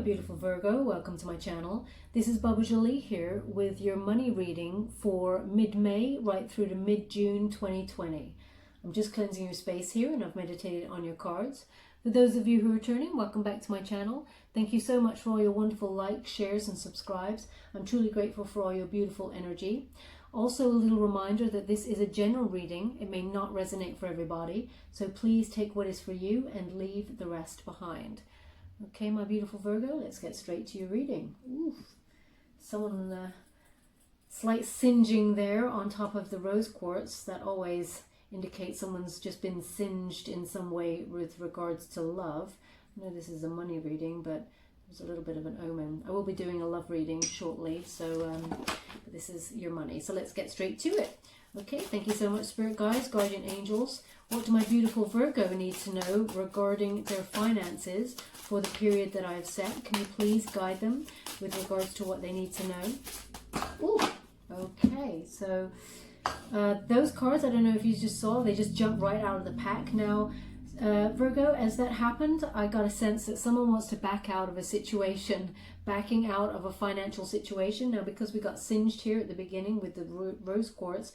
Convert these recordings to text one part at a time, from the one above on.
my beautiful Virgo, welcome to my channel. This is Baba Jolie here with your money reading for mid-May right through to mid-June 2020. I'm just cleansing your space here and I've meditated on your cards. For those of you who are returning, welcome back to my channel. Thank you so much for all your wonderful likes, shares and subscribes. I'm truly grateful for all your beautiful energy. Also, a little reminder that this is a general reading. It may not resonate for everybody, so please take what is for you and leave the rest behind. Okay, my beautiful Virgo, let's get straight to your reading. Ooh, someone slight singeing there on top of the rose quartz. That always indicates someone's just been singed in some way with regards to love. I know this is a money reading, but there's a little bit of an omen. I will be doing a love reading shortly, so this is your money. So let's get straight to it. Okay, thank you so much, Spirit Guides, Guardian Angels. What do my beautiful Virgo need to know regarding their finances for the period that I've set? Can you please guide them with regards to what they need to know? Ooh, okay, so those cards, I don't know if you just saw, they just jumped right out of the pack. Now, Virgo, as that happened, I got a sense that someone wants to back out of a situation, backing out of a financial situation. Now, because we got singed here at the beginning with the rose quartz,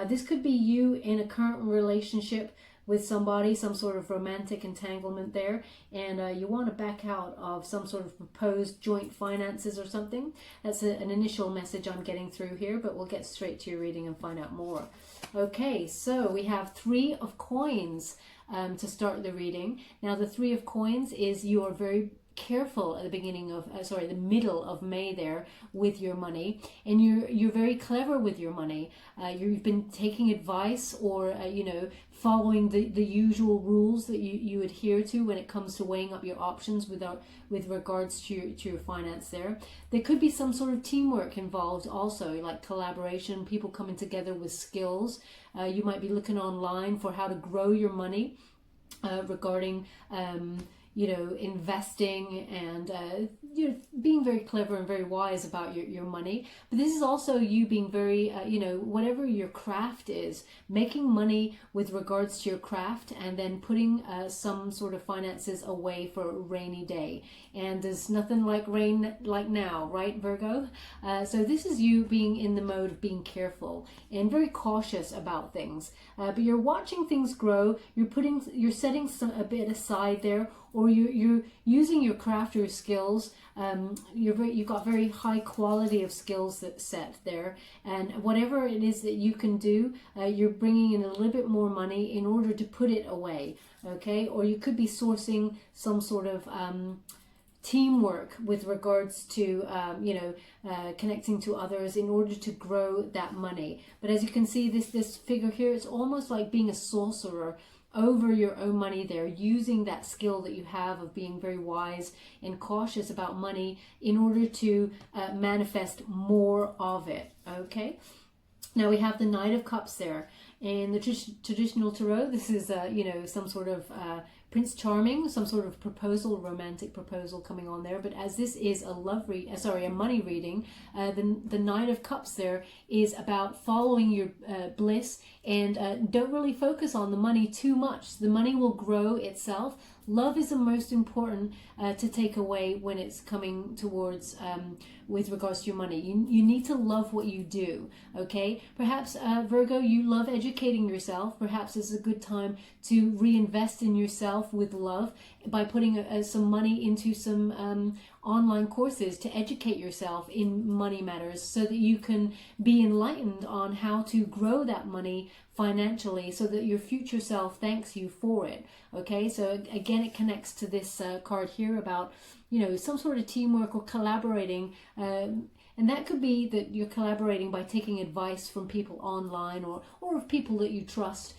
this could be you in a current relationship with somebody, some sort of romantic entanglement there, and you want to back out of some sort of proposed joint finances or something. That's an initial message I'm getting through here, but we'll get straight to your reading and find out more. Okay, so we have Three of Coins to start the reading. Now, the Three of Coins is you are very careful at the beginning of the middle of May there with your money, and you're very clever with your money. You've been taking advice or following the usual rules that you adhere to when it comes to weighing up your options with regards to your finance there. There could be some sort of teamwork involved also, like collaboration, people coming together with skills. You might be looking online for how to grow your money regarding investing and being very clever and very wise about your money. But this is also you being very, whatever your craft is, making money with regards to your craft and then putting some sort of finances away for a rainy day. And there's nothing like rain like now, right, Virgo? So this is you being in the mode of being careful and very cautious about things. But you're watching things grow. You're setting a bit aside there, or you're using your craft or your skills. You've got very high quality of skills that set there, and whatever it is that you can do, you're bringing in a little bit more money in order to put it away. Okay, or you could be sourcing some sort of teamwork with regards to connecting to others in order to grow that money. But as you can see, this figure here, it's almost like being a sorcerer over your own money there, using that skill that you have of being very wise and cautious about money in order to manifest more of it. Okay, now we have the Knight of Cups there. In the traditional tarot, this is some sort of Prince Charming, some sort of proposal, romantic proposal coming on there. But as this is a money reading, the Knight of Cups there is about following your bliss, and don't really focus on the money too much. The money will grow itself. Love is the most important to take away when it's coming towards with regards to your money. You need to love what you do, okay? Perhaps, Virgo, you love educating yourself. Perhaps it's a good time to reinvest in yourself with love by putting some money into some online courses to educate yourself in money matters so that you can be enlightened on how to grow that money financially so that your future self thanks you for it. Okay, so again, it connects to this card here about some sort of teamwork or collaborating, and that could be that you're collaborating by taking advice from people online or people that you trust.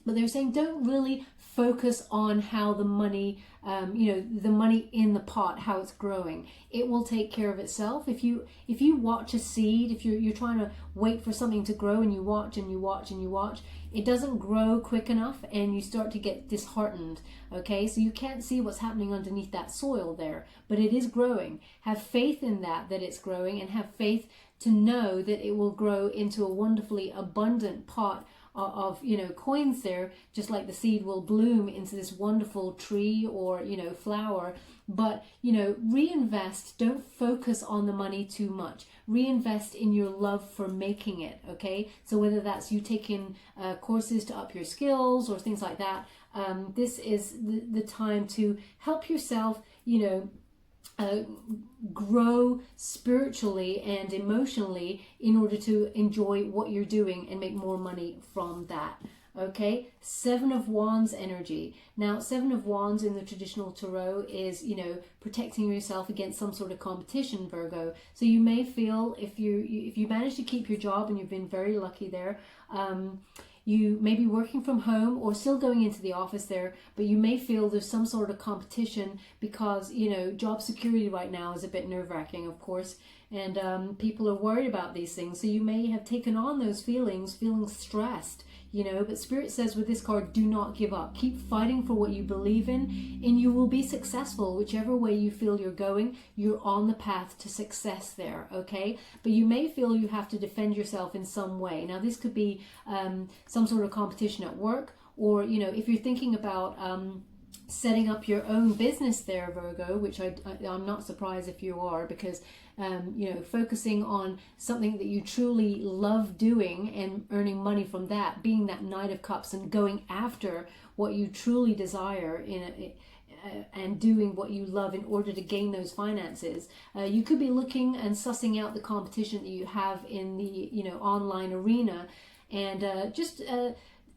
But they're saying don't really focus on how the money, the money in the pot, how it's growing. It will take care of itself. If you watch a seed, if you're trying to wait for something to grow and you watch and you watch and you watch, it doesn't grow quick enough and you start to get disheartened. Okay, so you can't see what's happening underneath that soil there, but it is growing. Have faith in that it's growing, and have faith to know that it will grow into a wonderfully abundant pot you know, coins there, just like the seed will bloom into this wonderful tree or, you know, flower. But, you know, reinvest. Don't focus on the money too much. Reinvest in your love for making it, okay? So whether that's you taking courses to up your skills or things like that, this is the time to help yourself, you know, grow spiritually and emotionally in order to enjoy what you're doing and make more money from that. Okay, Seven of Wands energy. Now, Seven of Wands in the traditional tarot is, you know, protecting yourself against some sort of competition, Virgo. So you may feel, if you manage to keep your job, and you've been very lucky there, you may be working from home or still going into the office there, but you may feel there's some sort of competition because, you know, job security right now is a bit nerve-wracking, of course, and people are worried about these things. So you may have taken on those feelings, feeling stressed, you know, but Spirit says with this card, do not give up. Keep fighting for what you believe in, and you will be successful. Whichever way you feel you're going, you're on the path to success there, okay? But you may feel you have to defend yourself in some way. Now, this could be some sort of competition at work, or, you know, if you're thinking about setting up your own business there, Virgo, which I'm not surprised if you are, because you know, focusing on something that you truly love doing and earning money from that, being that Knight of Cups and going after what you truly desire and doing what you love in order to gain those finances. You could be looking and sussing out the competition that you have in the, you know, online arena, and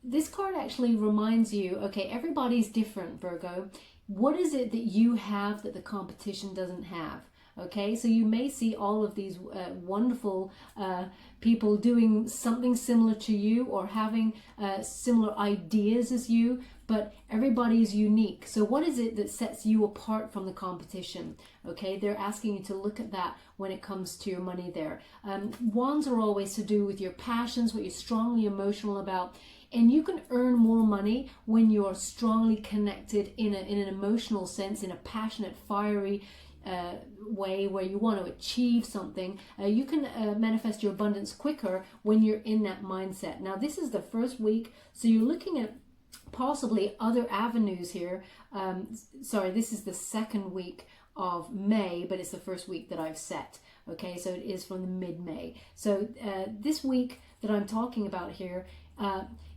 this card actually reminds you, okay, everybody's different, Virgo. What is it that you have that the competition doesn't have? Okay, so you may see all of these wonderful people doing something similar to you or having similar ideas as you, but everybody is unique. So what is it that sets you apart from the competition? Okay, they're asking you to look at that when it comes to your money there. Wands are always to do with your passions, what you're strongly emotional about. And you can earn more money when you're strongly connected in an emotional sense, in a passionate, fiery way where you want to achieve something. You can manifest your abundance quicker when you're in that mindset. Now, this is the first week, so you're looking at possibly other avenues here. Sorry, this is the second week of May, but it's the first week that I've set. Okay, so it is from the mid-May. So this week that I'm talking about here,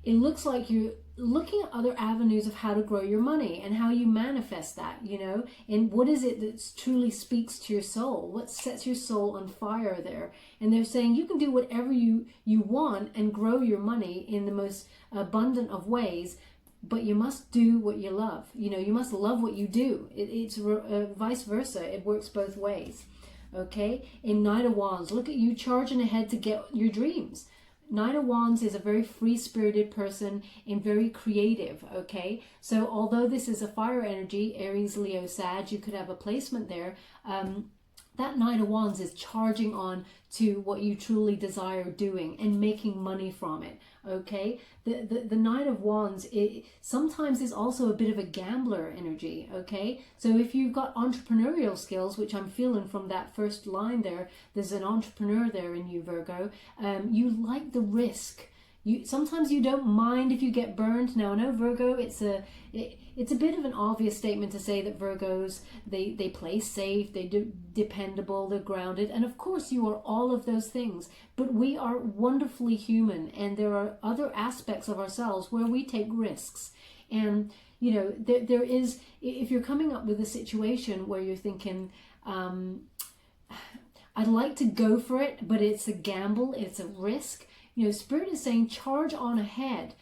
it looks like you're looking at other avenues of how to grow your money and how you manifest that, you know, and what is it that truly speaks to your soul? What sets your soul on fire there? And they're saying you can do whatever you want and grow your money in the most abundant of ways, but you must do what you love. You know, you must love what you do. It's vice versa. It works both ways. Okay, in Knight of Wands, look at you charging ahead to get your dreams. Knight of Wands is a very free-spirited person and very creative, okay? So although this is a fire energy, Aries, Leo, Sag, you could have a placement there. That Knight of Wands is charging on to what you truly desire doing and making money from it, okay? The Knight of Wands, it sometimes is also a bit of a gambler energy, okay? So if you've got entrepreneurial skills, which I'm feeling from that first line there, there's an entrepreneur there in you, Virgo, you like the risk. Sometimes you don't mind if you get burned. Now, I know Virgo, it's a bit of an obvious statement to say that Virgos, they play safe, they're dependable, they're grounded, and of course you are all of those things, but we are wonderfully human, and there are other aspects of ourselves where we take risks. And, you know, there is, if you're coming up with a situation where you're thinking, I'd like to go for it, but it's a gamble, it's a risk, you know, Spirit is saying charge on ahead.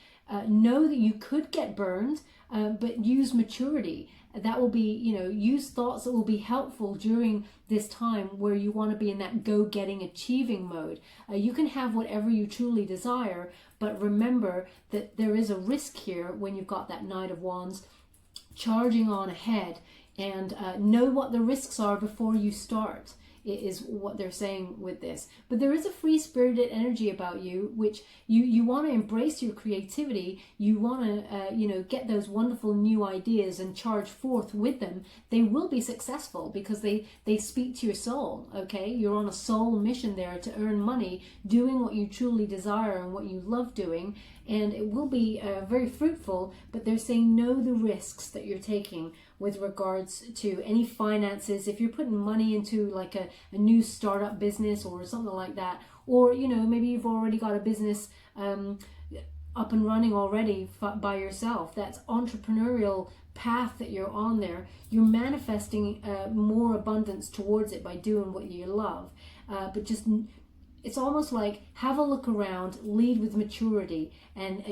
Know that you could get burned, but use maturity. That will be, you know, use thoughts that will be helpful during this time where you want to be in that go-getting, achieving mode. You can have whatever you truly desire, but remember that there is a risk here when you've got that Knight of Wands charging on ahead, and know what the risks are before you start. is what they're saying with this. But there is a free-spirited energy about you, which you want to embrace your creativity. You want to get those wonderful new ideas and charge forth with them. They will be successful because they speak to your soul. Okay, you're on a soul mission there to earn money, doing what you truly desire and what you love doing, and it will be very fruitful. But they're saying know the risks that you're taking with regards to any finances. If you're putting money into like a new startup business or something like that, or maybe you've already got a business up and running already by yourself, that's entrepreneurial path that you're on there, you're manifesting more abundance towards it by doing what you love. But just it's almost like have a look around, lead with maturity, and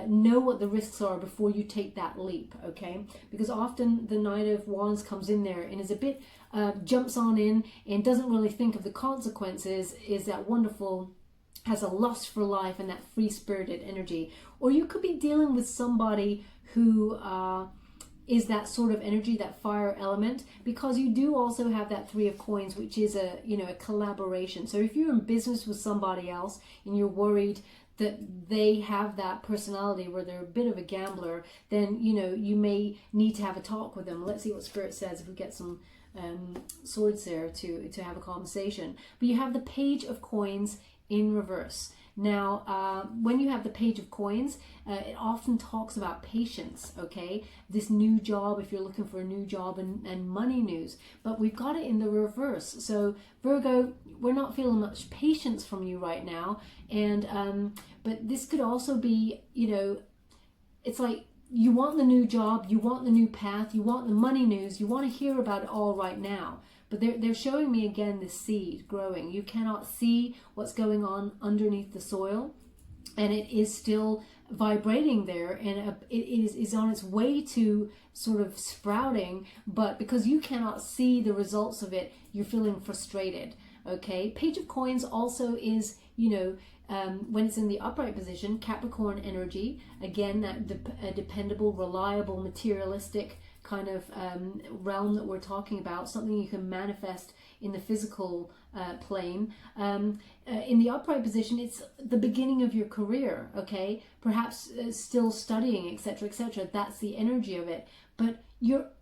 know what the risks are before you take that leap. Okay, because often the Knight of Wands comes in there and is a bit jumps on in and doesn't really think of the consequences. Is that wonderful, has a lust for life and that free-spirited energy. Or you could be dealing with somebody who is that sort of energy, that fire element, because you do also have that Three of Coins, which is a collaboration. So if you're in business with somebody else and you're worried that they have that personality where they're a bit of a gambler, then you may need to have a talk with them. Let's see what Spirit says if we get some swords there to have a conversation. But you have the Page of Coins in reverse. Now, when you have the Page of Coins, it often talks about patience, okay? This new job, if you're looking for a new job, and money news. But we've got it in the reverse. So, Virgo, we're not feeling much patience from you right now. And but this could also be, it's like you want the new job, you want the new path, you want the money news, you want to hear about it all right now. But they're showing me again this seed growing. You cannot see what's going on underneath the soil, and it is still vibrating there, and it is on its way to sort of sprouting. But because you cannot see the results of it, you're feeling frustrated. Okay, Page of Coins also is, when it's in the upright position, Capricorn energy. Again, that dependable, reliable, materialistic kind of realm that we're talking about, something you can manifest in the physical plane. In the upright position, it's the beginning of your career, okay? Perhaps still studying, etc., etc. That's the energy of it. But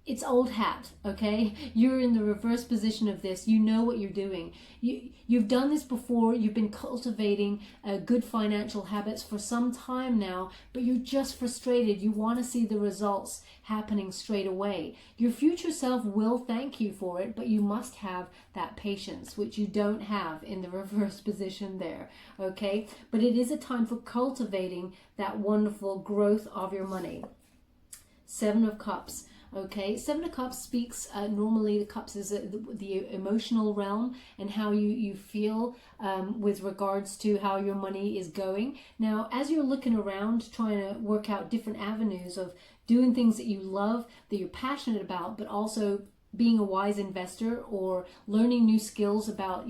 it's old hat, okay? You're in the reverse position of this. You know what you're doing. You've done this before. You've been cultivating good financial habits for some time now, but you're just frustrated. You want to see the results happening straight away. Your future self will thank you for it, but you must have that patience, which you don't have in the reverse position there, okay? But it is a time for cultivating that wonderful growth of your money. Seven of Cups. Okay, Seven of Cups speaks, normally the cups is the emotional realm and how you feel with regards to how your money is going. Now, as you're looking around trying to work out different avenues of doing things that you love, that you're passionate about, but also being a wise investor or learning new skills about,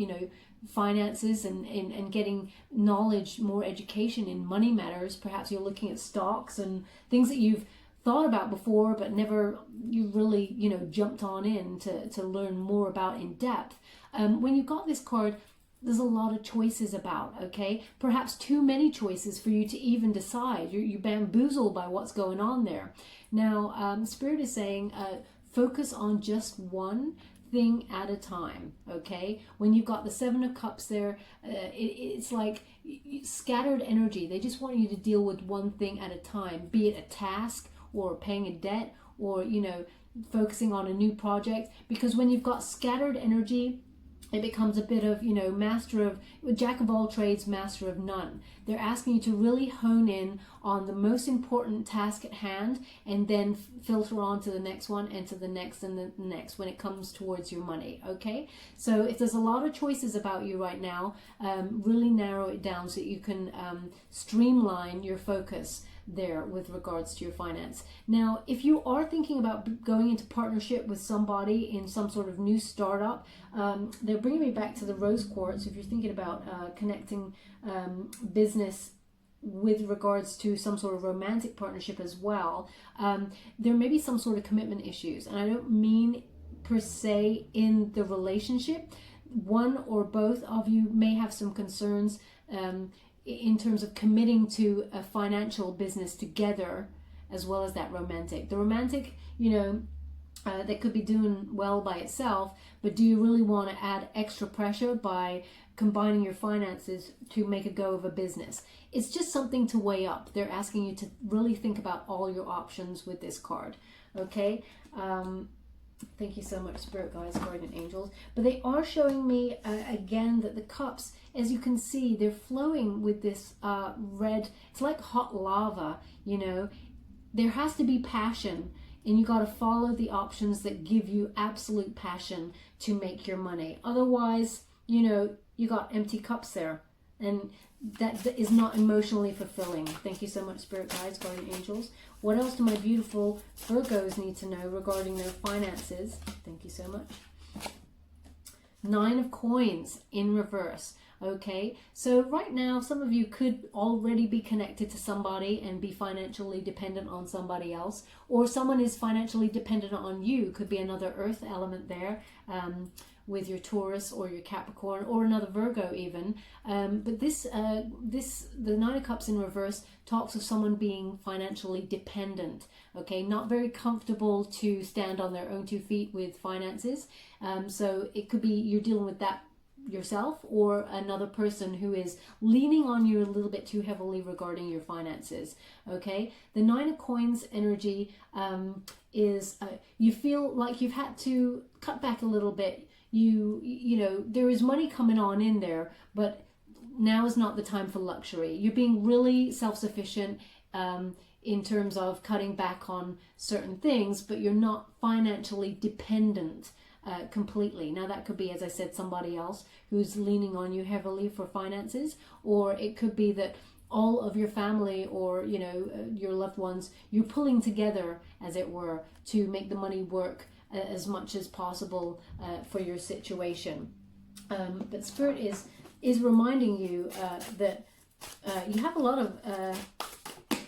finances and getting knowledge, more education in money matters. Perhaps you're looking at stocks and things that you've thought about before, but never you really jumped on in to learn more about in depth. When you got this card, there's a lot of choices about, okay? Perhaps too many choices for you to even decide. You're bamboozled by what's going on there. Now, Spirit is saying focus on just one thing at a time, okay? When you've got the Seven of Cups there, it's like scattered energy. They just want you to deal with one thing at a time, be it a task or paying a debt or, focusing on a new project. Because when you've got scattered energy, it becomes a bit of, jack of all trades, master of none. They're asking you to really hone in on the most important task at hand and then filter on to the next one and to the next and the next when it comes towards your money, okay? So if there's a lot of choices about you right now, really narrow it down so that you can streamline your focus there with regards to your finance. Now, if you are thinking about going into partnership with somebody in some sort of new startup, they're bringing me back to the rose quartz. If you're thinking about connecting business with regards to some sort of romantic partnership as well, there may be some sort of commitment issues. And I don't mean per se in the relationship. one or both of you may have some concerns in terms of committing to a financial business together, as well as that romantic. The romantic, that could be doing well by itself, but do you really want to add extra pressure by combining your finances to make a go of a business? It's just something to weigh up. They're asking you to really think about all your options with this card. Okay. Thank you so much, Spirit Guides, Guardian Angels. But they are showing me again that the cups, as you can see, they're flowing with this red. It's like hot lava, There has to be passion, and you got to follow the options that give you absolute passion to make your money. Otherwise, you got empty cups there, and that is not emotionally fulfilling. Thank you so much, Spirit Guides, Guardian Angels. What else do my beautiful Virgos need to know regarding their finances? Thank you so much. 9 of Coins in reverse. Okay, so right now some of you could already be connected to somebody and be financially dependent on somebody else, or someone is financially dependent on you. Could be another earth element there, with your Taurus or your Capricorn, or another Virgo even. But the 9 of Cups in reverse talks of someone being financially dependent. Okay, not very comfortable to stand on their own 2 feet with finances. So it could be you're dealing with that yourself, or another person who is leaning on you a little bit too heavily regarding your finances. Okay, the 9 of Coins energy is you feel like you've had to cut back a little bit. There is money coming on in there, but now is not the time for luxury. You're being really self-sufficient in terms of cutting back on certain things, but you're not financially dependent completely. Now that could be, as I said, somebody else who's leaning on you heavily for finances, or it could be that all of your family or your loved ones, you're pulling together, as it were, to make the money work as much as possible for your situation. But Spirit is reminding you that you have a lot of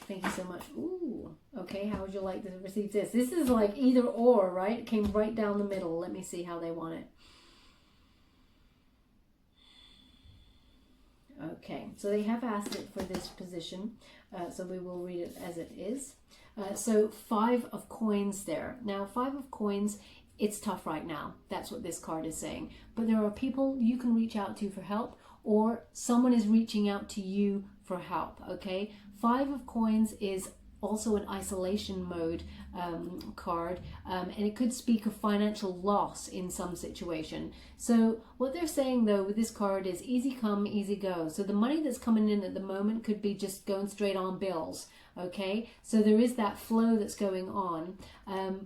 thank you so much. Ooh, okay, how would you like to receive this? This is like either or, right? It came right down the middle. Let me see how they want it. Okay, so they have asked it for this position, so we will read it as it is. So 5 of Coins there. Now 5 of Coins, it's tough right now. That's what this card is saying. But there are people you can reach out to for help, or someone is reaching out to you for help, okay? 5 of Coins is also an isolation mode card, and it could speak of financial loss in some situation. So what they're saying though with this card is easy come, easy go. So the money that's coming in at the moment could be just going straight on bills. Okay, so there is that flow that's going on,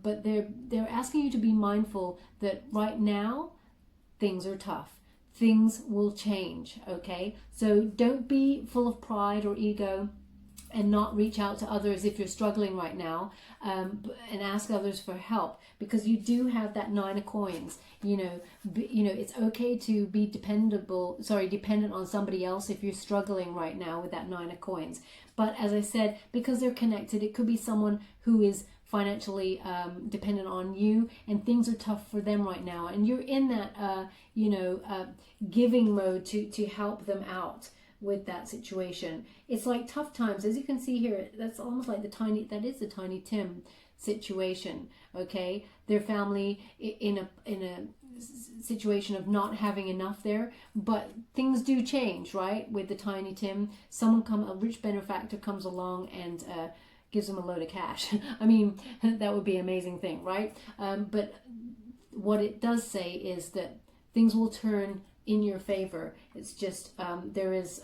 but they're asking you to be mindful that right now things are tough. Things will change. Okay, so don't be full of pride or ego and not reach out to others if you're struggling right now, and ask others for help, because you do have that 9 of Coins. It's okay to be dependent on somebody else if you're struggling right now with that 9 of Coins. But as I said, because they're connected, it could be someone who is financially dependent on you, and things are tough for them right now, and you're in that giving mode to help them out with that situation. It's like tough times, as you can see here. That's almost like the Tiny Tim situation. Okay, their family in a situation of not having enough there, but things do change, right? With the Tiny Tim, a rich benefactor comes along and gives them a load of cash. I mean, that would be an amazing thing, right? But what it does say is that things will turn in your favor. It's just there is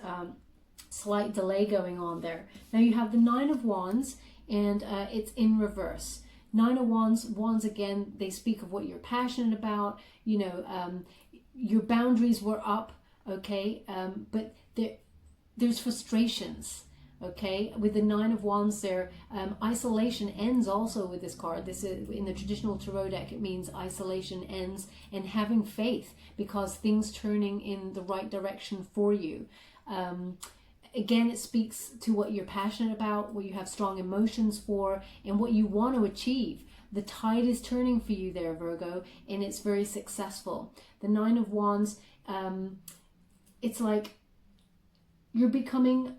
slight delay going on there. Now you have the 9 of Wands, and it's in reverse. 9 of Wands again, they speak of what you're passionate about. Your boundaries were up, okay, but there's frustrations. Okay, with the 9 of Wands there, isolation ends also with this card. This is in the traditional tarot deck. It means isolation ends, and having faith, because things turning in the right direction for you. Again, it speaks to what you're passionate about, what you have strong emotions for, and what you want to achieve. The tide is turning for you there, Virgo, and it's very successful. The Nine of Wands, it's like you're becoming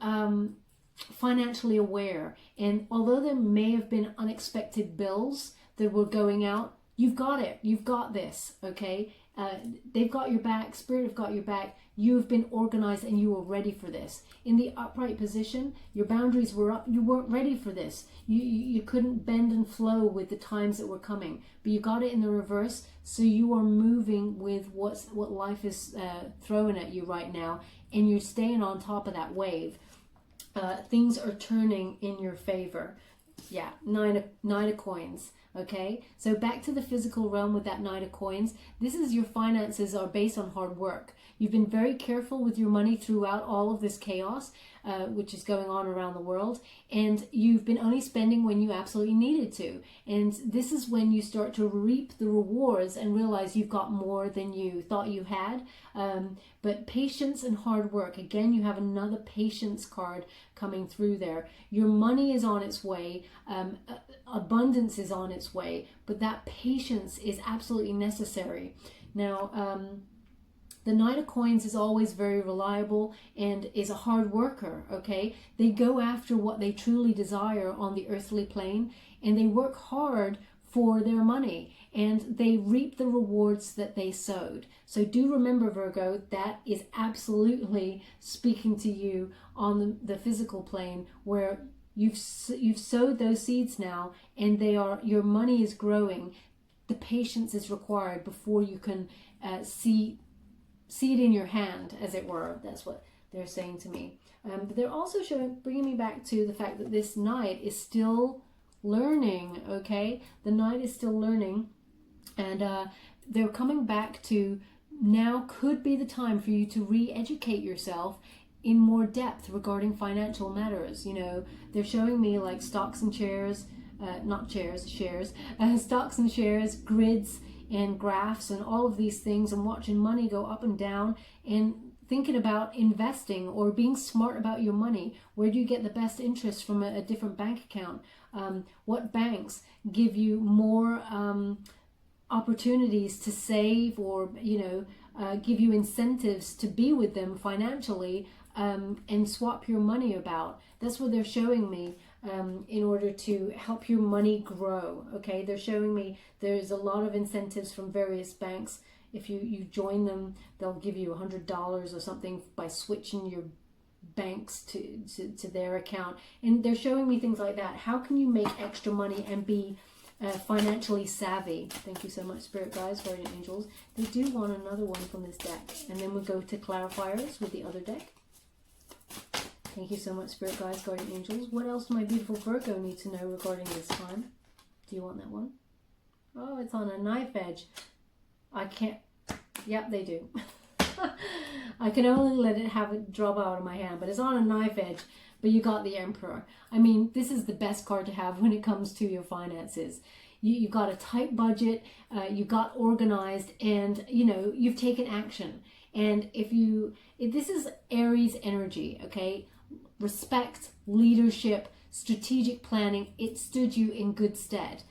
financially aware. And although there may have been unexpected bills that were going out, you've got it. You've got this, okay? They've got your back. Spirit have got your back. You've been organized and you were ready for this. In the upright position, your boundaries were up. You weren't ready for this. You couldn't bend and flow with the times that were coming. But you got it in the reverse, so you are moving with what life is throwing at you right now, and you're staying on top of that wave. Things are turning in your favor. Yeah, nine of coins. Okay, so back to the physical realm with that Knight of Coins. This is your finances are based on hard work. You've been very careful with your money throughout all of this chaos, which is going on around the world. And you've been only spending when you absolutely needed to. And this is when you start to reap the rewards and realize you've got more than you thought you had. But patience and hard work. Again, you have another patience card coming through there. Your money is on its way. Abundance is on its way. But that patience is absolutely necessary. Now, the Knight of Coins is always very reliable and is a hard worker, okay? They go after what they truly desire on the earthly plane, and they work hard for their money, and they reap the rewards that they sowed. So do remember, Virgo, that is absolutely speaking to you on the physical plane, where you've sowed those seeds now, and your money is growing. The patience is required before you can see it in your hand, as it were. That's what they're saying to me. But they're also bringing me back to the fact that this Knight is still learning, okay? The Knight is still learning, and they're coming back to now could be the time for you to re-educate yourself in more depth regarding financial matters. You know, they're showing me like stocks and shares, shares, stocks and shares, grids, and graphs and all of these things, and watching money go up and down, and thinking about investing or being smart about your money. Where do you get the best interest from a different bank account? What banks give you more opportunities to save, or give you incentives to be with them financially, and swap your money about? That's what they're showing me. In order to help your money grow, okay? They're showing me there's a lot of incentives from various banks. If you join them, they'll give you $100 or something by switching your banks to their account. And they're showing me things like that. How can you make extra money and be financially savvy? Thank you so much, Spirit Guides, Guardian Angels. They do want another one from this deck. And then we'll go to clarifiers with the other deck. Thank you so much, Spirit Guides, Guardian Angels. What else do my beautiful Virgo need to know regarding this time? Do you want that one? Oh, it's on a knife edge. I can't... Yep, they do. I can only let it drop out of my hand, but it's on a knife edge. But you got the Emperor. I mean, this is the best card to have when it comes to your finances. You got a tight budget, you got organized, and, you've taken action. And this is Aries energy, okay? Respect, leadership, strategic planning, it stood you in good stead.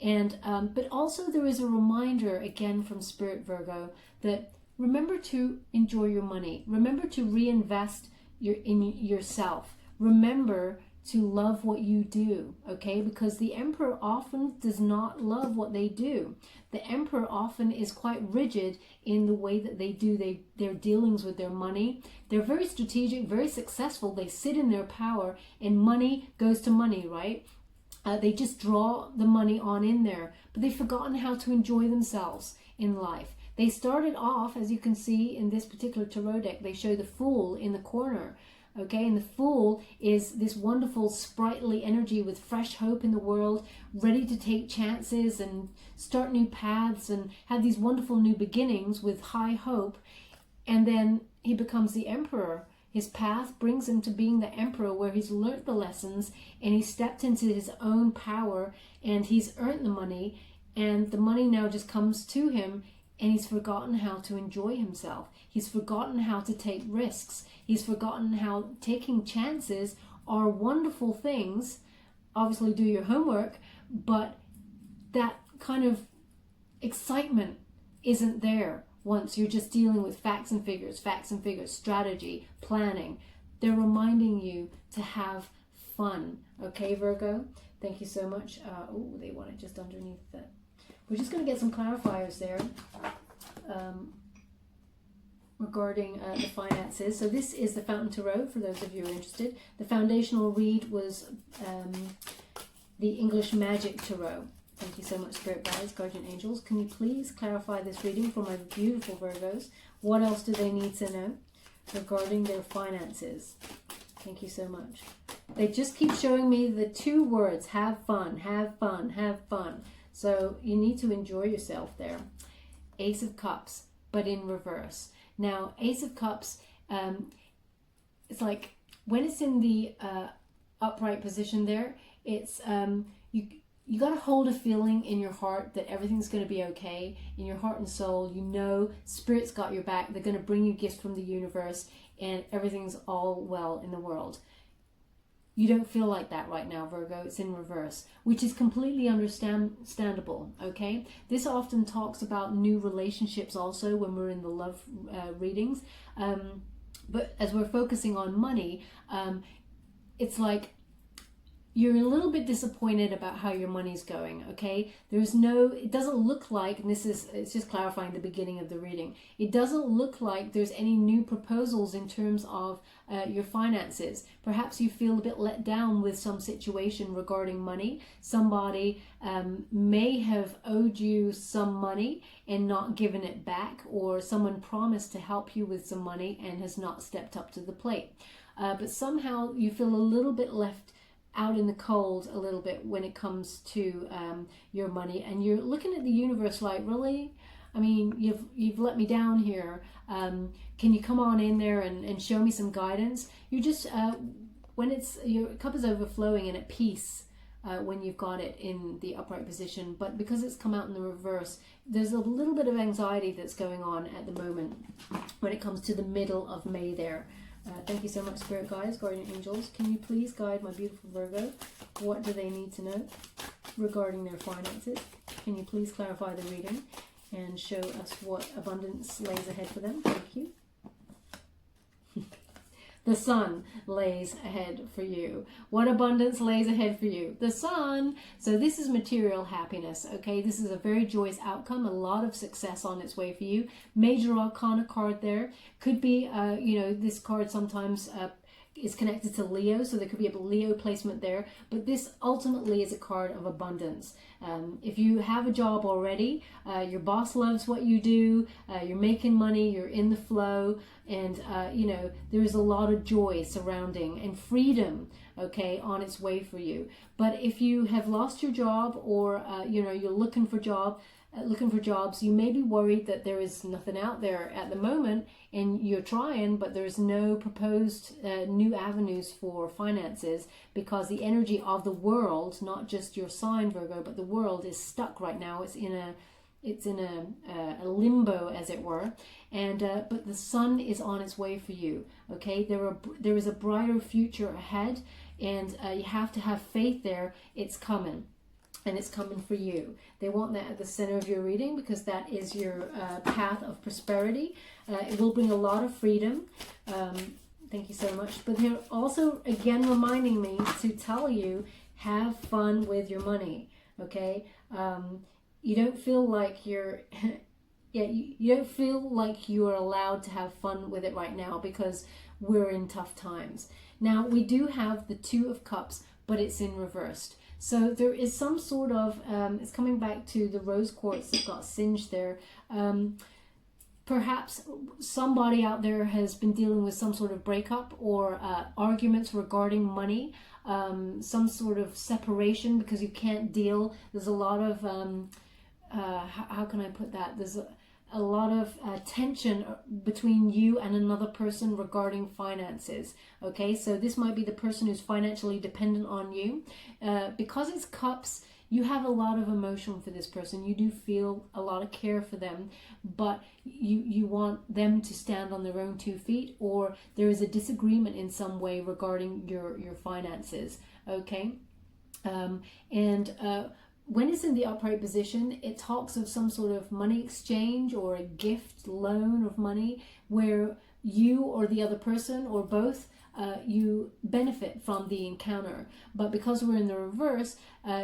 And but also there is a reminder again from Spirit, Virgo, that remember to enjoy your money. Remember to reinvest in yourself. Remember to love what you do, okay? Because the Emperor often does not love what they do. The Emperor often is quite rigid in the way that they do their dealings with their money. They're very strategic, very successful. They sit in their power, and money goes to money, right? They just draw the money on in there, but they've forgotten how to enjoy themselves in life. They started off, as you can see in this particular tarot deck, they show the Fool in the corner. Okay, and the Fool is this wonderful sprightly energy with fresh hope in the world, ready to take chances and start new paths and have these wonderful new beginnings with high hope. And then he becomes the Emperor. His path brings him to being the Emperor, where he's learnt the lessons and he's stepped into his own power and he's earned the money, and the money now just comes to him, and he's forgotten how to enjoy himself. He's forgotten how to take risks. He's forgotten how taking chances are wonderful things. Obviously do your homework, but that kind of excitement isn't there once you're just dealing with facts and figures, strategy, planning. They're reminding you to have fun. Okay, Virgo? Thank you so much. Oh, they want it just underneath that. We're just going to get some clarifiers there regarding the finances. So this is the Fountain Tarot, for those of you who are interested. The foundational read was the English Magic Tarot. Thank you so much, Spirit Guides, Guardian Angels. Can you please clarify this reading for my beautiful Virgos? What else do they need to know regarding their finances? Thank you so much. They just keep showing me the two words, have fun, have fun, have fun. So you need to enjoy yourself there. Ace of Cups, but in reverse. Now, Ace of Cups, it's like when it's in the upright position there, it's you got to hold a feeling in your heart that everything's going to be okay. In your heart and soul, you know Spirit's got your back. They're going to bring you gifts from the universe and everything's all well in the world. You don't feel like that right now, Virgo. It's in reverse, which is completely understandable, okay? This often talks about new relationships also when we're in the love readings. But as we're focusing on money, it's like you're a little bit disappointed about how your money's going, okay? It doesn't look like, and it's just clarifying the beginning of the reading, it doesn't look like there's any new proposals in terms of your finances. Perhaps you feel a bit let down with some situation regarding money. Somebody may have owed you some money and not given it back, or someone promised to help you with some money and has not stepped up to the plate. But somehow you feel a little bit left out in the cold a little bit when it comes to your money, and you're looking at the universe like, really? I mean, you've let me down here. Can you come on in there and show me some guidance? You just when it's your cup is overflowing and at peace when you've got it in the upright position, but because it's come out in the reverse, there's a little bit of anxiety that's going on at the moment when it comes to the middle of May there. Thank you so much, Spirit Guides, Guardian Angels. Can you please guide my beautiful Virgo? What do they need to know regarding their finances? Can you please clarify the reading and show us what abundance lays ahead for them? Thank you. The sun lays ahead for you. What abundance lays ahead for you? The sun. So this is material happiness, okay? This is a very joyous outcome, a lot of success on its way for you. Major Arcana card there. Could be, this card sometimes is connected to Leo, so there could be a Leo placement there, but this ultimately is a card of abundance. If you have a job already, your boss loves what you do, you're making money, you're in the flow, and there is a lot of joy surrounding and freedom, okay, on its way for you. But if you have lost your job, or you're looking for jobs, you may be worried that there is nothing out there at the moment, and you're trying, but there's no proposed new avenues for finances, because the energy of the world, not just your sign, Virgo, but the world is stuck right now. It's in a limbo, as it were, and but the sun is on its way for you, okay? There is a brighter future ahead, and you have to have faith there. It's coming. And it's coming for you. They want that at the center of your reading, because that is your path of prosperity. It will bring a lot of freedom. Thank you so much. But they're also, again, reminding me to tell you, have fun with your money, okay? You don't feel like you're... you don't feel like you are allowed to have fun with it right now, because we're in tough times. Now, we do have the Two of Cups, but it's in reversed. So there is some sort of, it's coming back to the rose quartz that got singed there. Perhaps somebody out there has been dealing with some sort of breakup, or arguments regarding money, some sort of separation because you can't deal. There's a lot of, how can I put that? There's a lot of tension between you and another person regarding finances, okay? So this might be the person who's financially dependent on you. Because it's cups, you have a lot of emotion for this person. You do feel a lot of care for them, but you want them to stand on their own 2 feet, or there is a disagreement in some way regarding your finances, okay? when it's in the upright position, it talks of some sort of money exchange or a gift, loan of money, where you or the other person or both, you benefit from the encounter. But because we're in the reverse,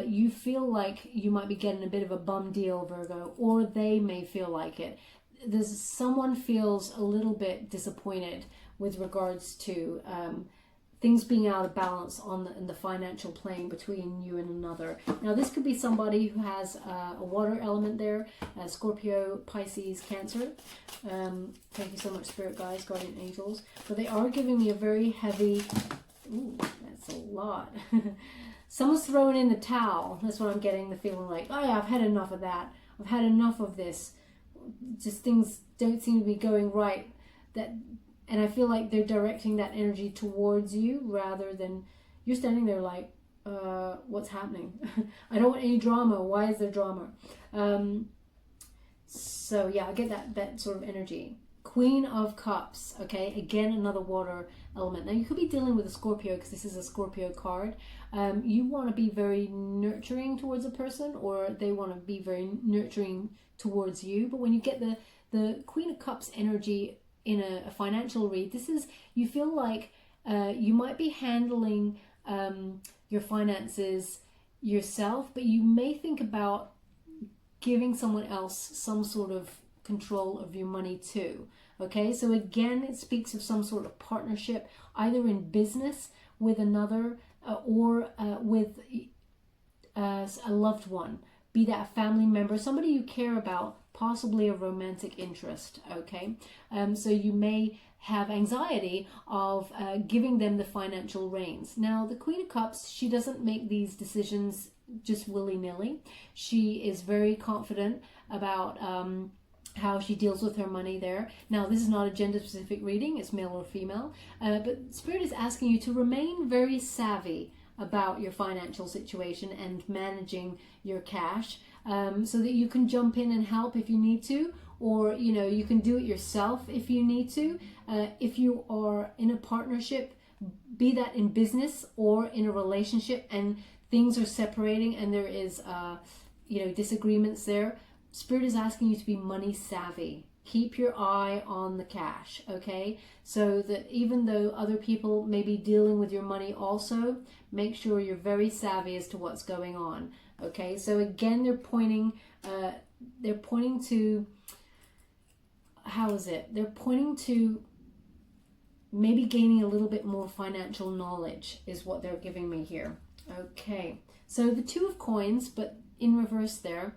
you feel like you might be getting a bit of a bum deal, Virgo, or they may feel like it. Someone feels a little bit disappointed with regards to things being out of balance in the financial plane between you and another. Now, this could be somebody who has a water element there, Scorpio, Pisces, Cancer. Thank you so much, Spirit Guides, Guardian Angels. But they are giving me a very heavy, ooh, that's a lot. Someone's throwing in the towel. That's what I'm getting the feeling like, oh yeah, I've had enough of that. I've had enough of this. Just things don't seem to be going right. And I feel like they're directing that energy towards you rather than you're standing there like, what's happening? I don't want any drama. Why is there drama? So yeah, I get that sort of energy. Queen of Cups, okay? Again, another water element. Now, you could be dealing with a Scorpio because this is a Scorpio card. You want to be very nurturing towards a person, or they want to be very nurturing towards you. But when you get the Queen of Cups energy in a financial read, this is, you feel like you might be handling your finances yourself, but you may think about giving someone else some sort of control of your money too. Okay, so again, it speaks of some sort of partnership, either in business with another or with a loved one, be that a family member, somebody you care about, possibly a romantic interest. Okay, so you may have anxiety of giving them the financial reins. Now, the Queen of Cups, she doesn't make these decisions just willy-nilly. She is very confident about how she deals with her money there. Now, this is not a gender-specific reading, it's male or female, but Spirit is asking you to remain very savvy about your financial situation and managing your cash, so that you can jump in and help if you need to, or you can do it yourself if you need to. If you are in a partnership, be that in business or in a relationship, and things are separating and there is disagreements there, Spirit is asking you to be money savvy. Keep your eye on the cash, okay? So that even though other people may be dealing with your money also, make sure you're very savvy as to what's going on, okay? So again, they're pointing to, how is it? They're pointing to maybe gaining a little bit more financial knowledge is what they're giving me here. Okay, so the Two of Coins, but in reverse there,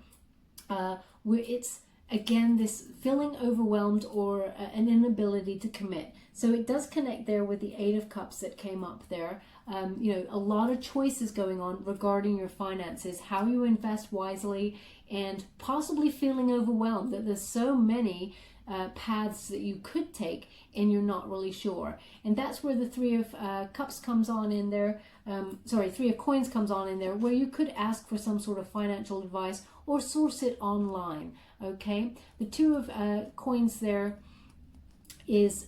where it's again this feeling overwhelmed or an inability to commit. So it does connect there with the Eight of Cups that came up there. A lot of choices going on regarding your finances, how you invest wisely, and possibly feeling overwhelmed that there's so many paths that you could take and you're not really sure. And that's where the Three of Cups comes on in there. Three of Coins comes on in there, where you could ask for some sort of financial advice or source it online. Okay, the Two of Coins there is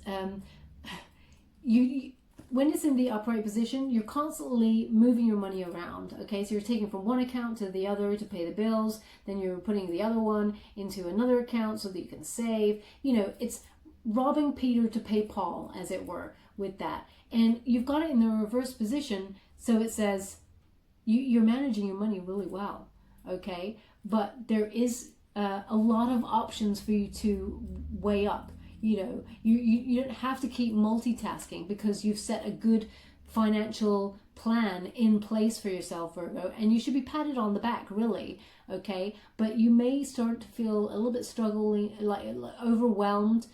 when it's in the upright position, you're constantly moving your money around. Okay, so you're taking from one account to the other to pay the bills, then you're putting the other one into another account so that you can save. It's robbing Peter to pay Paul, as it were, with that. And you've got it in the reverse position, so it says you're managing your money really well. Okay, but there is a lot of options for you to weigh up. You don't have to keep multitasking because you've set a good financial plan in place for yourself, Virgo, and you should be patted on the back, really. Okay, but you may start to feel a little bit struggling, like overwhelmed,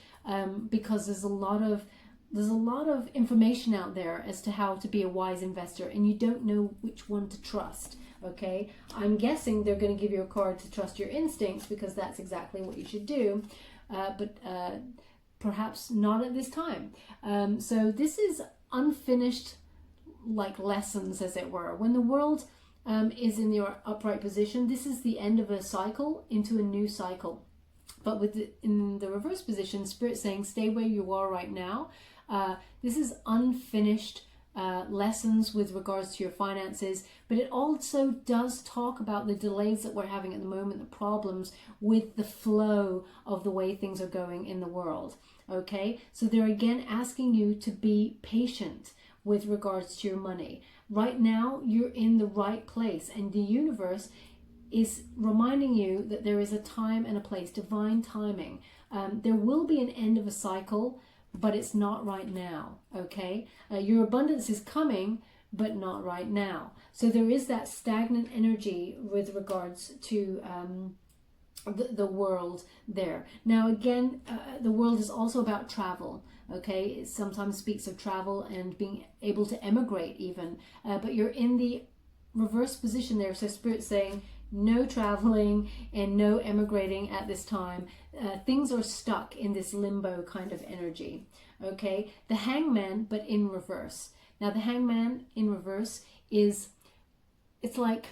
because there's a lot of information out there as to how to be a wise investor, and you don't know which one to trust. Okay, I'm guessing they're going to give you a card to trust your instincts, because that's exactly what you should do, but perhaps not at this time. So this is unfinished, like lessons, as it were. When the world is in your upright position, this is the end of a cycle into a new cycle. But in the reverse position, Spirit saying stay where you are right now. This is unfinished lessons with regards to your finances, but it also does talk about the delays that we're having at the moment, the problems with the flow of the way things are going in the world. Okay, so they're again asking you to be patient with regards to your money. Right now, you're in the right place, and the universe is reminding you that there is a time and a place, divine timing. There will be an end of a cycle, but it's not right now, okay? Your abundance is coming, but not right now. So there is that stagnant energy with regards to the world there. Now again, the world is also about travel, okay? It sometimes speaks of travel and being able to emigrate even, but you're in the reverse position there. So Spirit's saying, no traveling and no emigrating at this time. Things are stuck in this limbo kind of energy. Okay, the Hangman, but in reverse. Now the Hangman in reverse is, it's like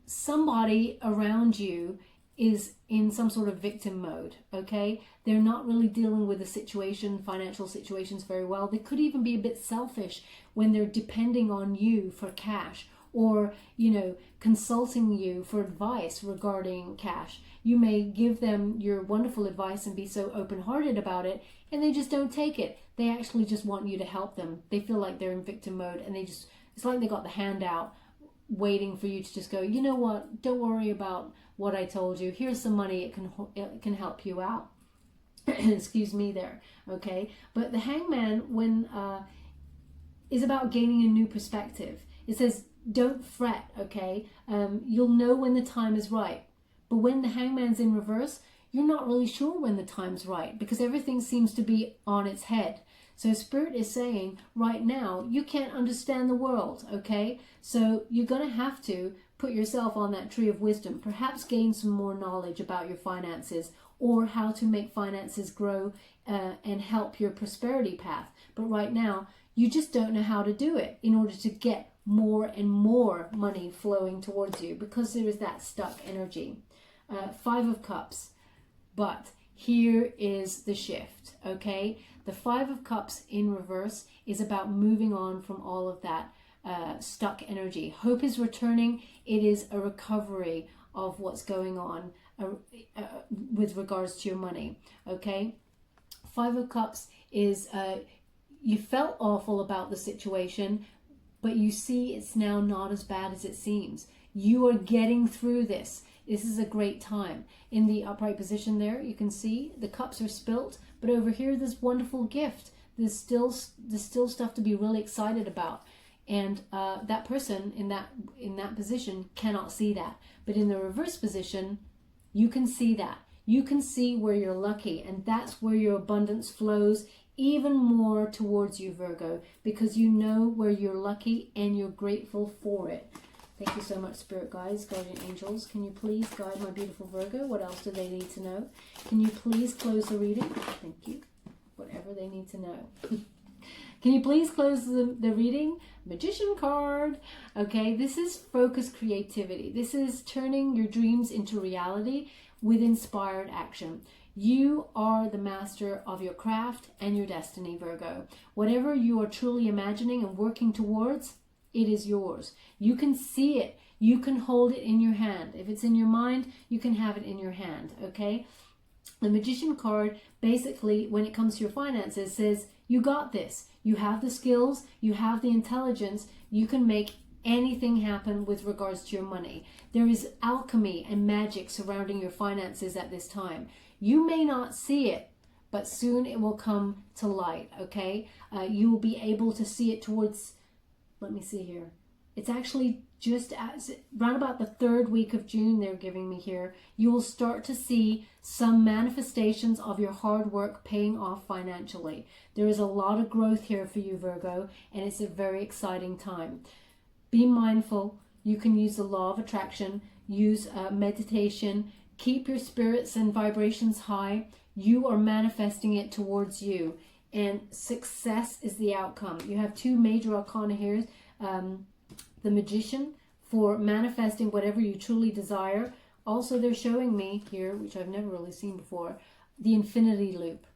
somebody around you is in some sort of victim mode. Okay, they're not really dealing with the situation, financial situations very well. They could even be a bit selfish when they're depending on you for cash, or, you know, consulting you for advice regarding cash. You may give them your wonderful advice and be so open-hearted about it, and they just don't take it. They actually just want you to help them. They feel like they're in victim mode, and they just, it's like they got the hand out waiting for you to just go, you know what, don't worry about what I told you. Here's some money, it can help you out. Excuse me there, okay? But the Hangman, when is about gaining a new perspective. It says, don't fret, okay? You'll know when the time is right. But when the Hangman's in reverse, you're not really sure when the time's right, because everything seems to be on its head. So Spirit is saying, right now, you can't understand the world, okay? So you're going to have to put yourself on that tree of wisdom, perhaps gain some more knowledge about your finances, or how to make finances grow and help your prosperity path. But right now, you just don't know how to do it in order to get more and more money flowing towards you, because there is that stuck energy. 5 of Cups. But here is the shift, okay? The 5 of Cups in reverse is about moving on from all of that stuck energy. Hope is returning. It is a recovery of what's going on with regards to your money, okay? 5 of Cups is you felt awful about the situation, but you see it's now not as bad as it seems. You are getting through this. This is a great time. In the upright position there, you can see the cups are spilt, but over here, this wonderful gift. There's still stuff to be really excited about. And that person in that position cannot see that. But in the reverse position, you can see that. You can see where you're lucky, and that's where your abundance flows even more towards you, Virgo, because you know where you're lucky and you're grateful for it. Thank you so much, Spirit Guides, Guardian Angels. Can you please guide my beautiful Virgo? What else do they need to know? Can you please close the reading? Thank you. Whatever they need to know. Can you please close the reading? Magician card. Okay, this is focused creativity. This is turning your dreams into reality with inspired action. You are the master of your craft and your destiny, Virgo. Whatever you are truly imagining and working towards, it is yours. You can see it. You can hold it in your hand. If it's in your mind, you can have it in your hand, okay? The Magician card, basically, when it comes to your finances, says, you got this. You have the skills. You have the intelligence. You can make anything happen with regards to your money. There is alchemy and magic surrounding your finances at this time. You may not see it, but soon it will come to light, okay? You will be able to see it towards, let me see here. It's actually just around about the 3rd week of June they're giving me here. You will start to see some manifestations of your hard work paying off financially. There is a lot of growth here for you, Virgo, and it's a very exciting time. Be mindful. You can use the law of attraction, use meditation, keep your spirits and vibrations high. You are manifesting it towards you, and success is the outcome. You have 2 major arcana here. The Magician for manifesting whatever you truly desire. Also, they're showing me here, which I've never really seen before, the infinity loop.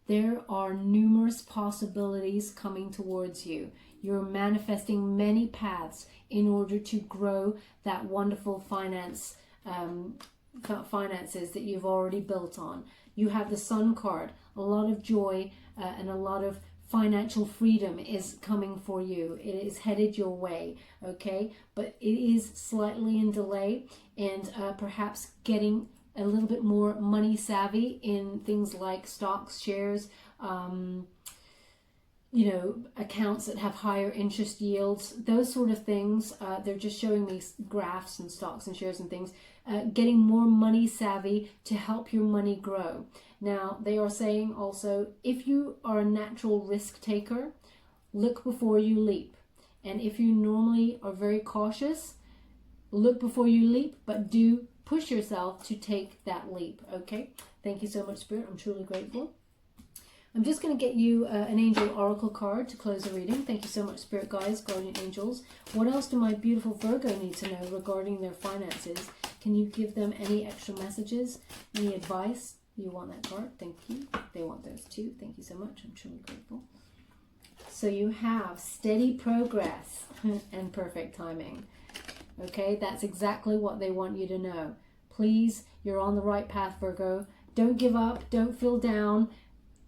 There are numerous possibilities coming towards you. You're manifesting many paths in order to grow that wonderful finances that you've already built on. You have the Sun card. A lot of joy and a lot of financial freedom is coming for you. It is headed your way, okay? But it is slightly in delay, and perhaps getting a little bit more money savvy in things like stocks, shares, accounts that have higher interest yields, those sort of things. They're just showing me graphs and stocks and shares and things. Getting more money savvy to help your money grow. Now, they are saying also, if you are a natural risk taker, look before you leap. And if you normally are very cautious, look before you leap, but do push yourself to take that leap, okay? Thank you so much, Spirit. I'm truly grateful. I'm just going to get you an angel oracle card to close the reading. Thank you so much, Spirit Guides, Guardian Angels. What else do my beautiful Virgo need to know regarding their finances? Can you give them any extra messages, any advice? You want that card? Thank you. They want those too. Thank you so much. I'm truly grateful. So you have steady progress and perfect timing. Okay, that's exactly what they want you to know. Please, you're on the right path, Virgo. Don't give up. Don't feel down.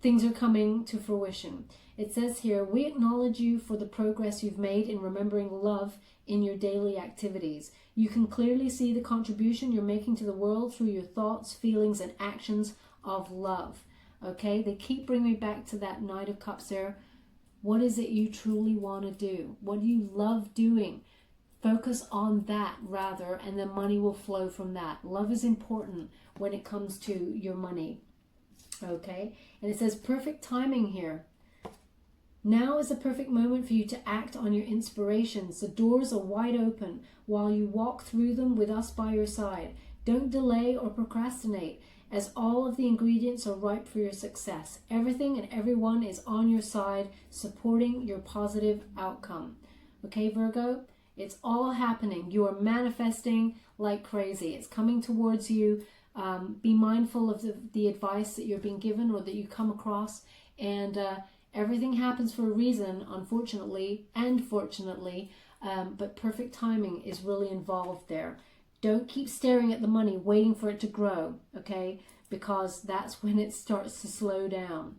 Things are coming to fruition. It says here, we acknowledge you for the progress you've made in remembering love in your daily activities. You can clearly see the contribution you're making to the world through your thoughts, feelings, and actions of love. Okay, they keep bringing me back to that Knight of Cups there. What is it you truly want to do? What do you love doing? Focus on that rather, and the money will flow from that. Love is important when it comes to your money. Okay, and it says perfect timing here. Now is the perfect moment for you to act on your inspirations. The doors are wide open while you walk through them with us by your side. Don't delay or procrastinate, as all of the ingredients are ripe for your success. Everything and everyone is on your side, supporting your positive outcome. Okay, Virgo? It's all happening. You are manifesting like crazy. It's coming towards you. Be mindful of the advice that you're being given or that you come across, and everything happens for a reason, unfortunately and fortunately, but perfect timing is really involved there. Don't keep staring at the money waiting for it to grow, okay, because that's when it starts to slow down.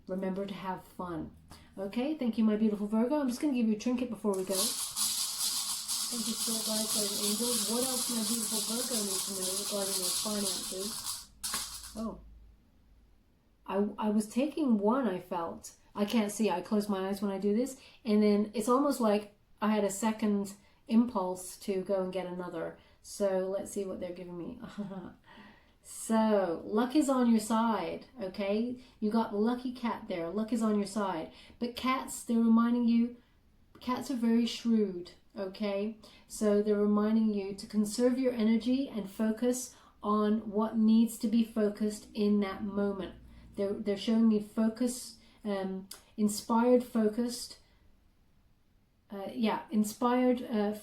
Remember to have fun. Okay, thank you, my beautiful Virgo. I'm just going to give you a trinket before we go. Thank you, Spirit Guides, Guardian Angels. What else my beautiful Virgo needs to know regarding their finances? Oh. I was taking one, I felt. I can't see. I close my eyes when I do this. And then it's almost like I had a second impulse to go and get another. So let's see what they're giving me. So, luck is on your side, okay? You got the lucky cat there. Luck is on your side. But cats, they're reminding you, cats are very shrewd. Okay, so they're reminding you to conserve your energy and focus on what needs to be focused in that moment. They're showing me focus, inspired, focused.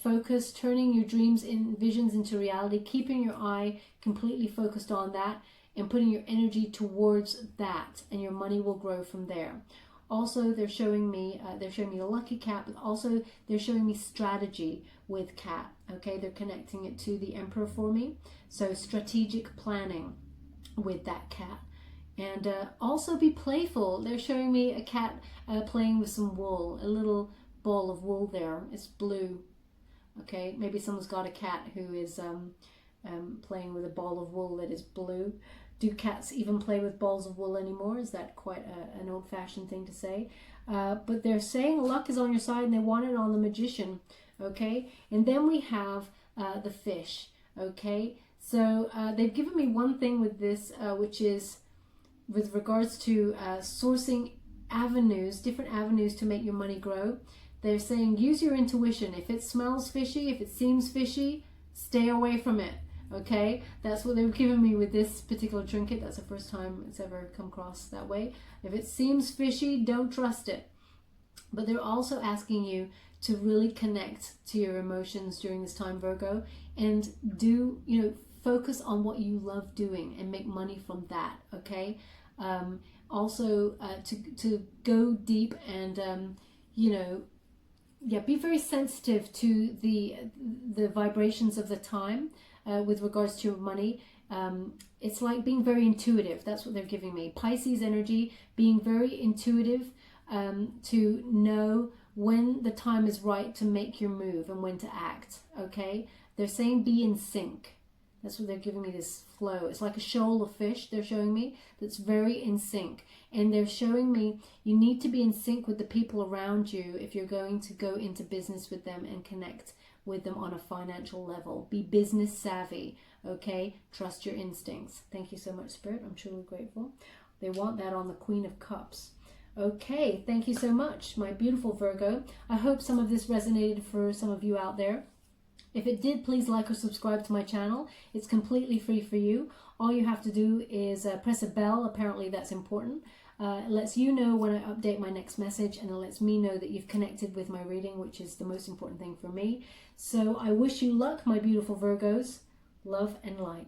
Focus, turning your dreams and visions into reality, keeping your eye completely focused on that and putting your energy towards that, and your money will grow from there. Also, they're showing me the lucky cat, but also they're showing me strategy with cat. Okay, they're connecting it to the Emperor for me. So strategic planning with that cat. And also be playful. They're showing me a cat playing with some wool, a little ball of wool there. It's blue. Okay, maybe someone's got a cat who is playing with a ball of wool that is blue. Do cats even play with balls of wool anymore? Is that quite an old-fashioned thing to say? But they're saying luck is on your side, and they want it on the Magician. Okay, and then we have the Fish. Okay, so they've given me one thing with this, which is with regards to sourcing avenues, different avenues to make your money grow. They're saying use your intuition. If it smells fishy, if it seems fishy, stay away from it. Okay, that's what they've given me with this particular trinket. That's the first time it's ever come across that way. If it seems fishy, don't trust it. But they're also asking you to really connect to your emotions during this time, Virgo, and focus on what you love doing and make money from that. Okay. also to go deep and be very sensitive to the vibrations of the time with regards to your money. It's like being very intuitive. That's what they're giving me. Pisces energy, being very intuitive, to know when the time is right to make your move and when to act. Okay, they're saying be in sync. That's what they're giving me, this flow. It's like a shoal of fish they're showing me that's very in sync. And they're showing me you need to be in sync with the people around you if you're going to go into business with them and connect with them on a financial level. Be business savvy, okay? Trust your instincts. Thank you so much, Spirit. I'm truly grateful. They want that on the Queen of Cups. Okay, thank you so much, my beautiful Virgo. I hope some of this resonated for some of you out there. If it did, please like or subscribe to my channel. It's completely free for you. All you have to do is press a bell. Apparently that's important. It lets you know when I update my next message, and it lets me know that you've connected with my reading, which is the most important thing for me. So I wish you luck, my beautiful Virgos. Love and light.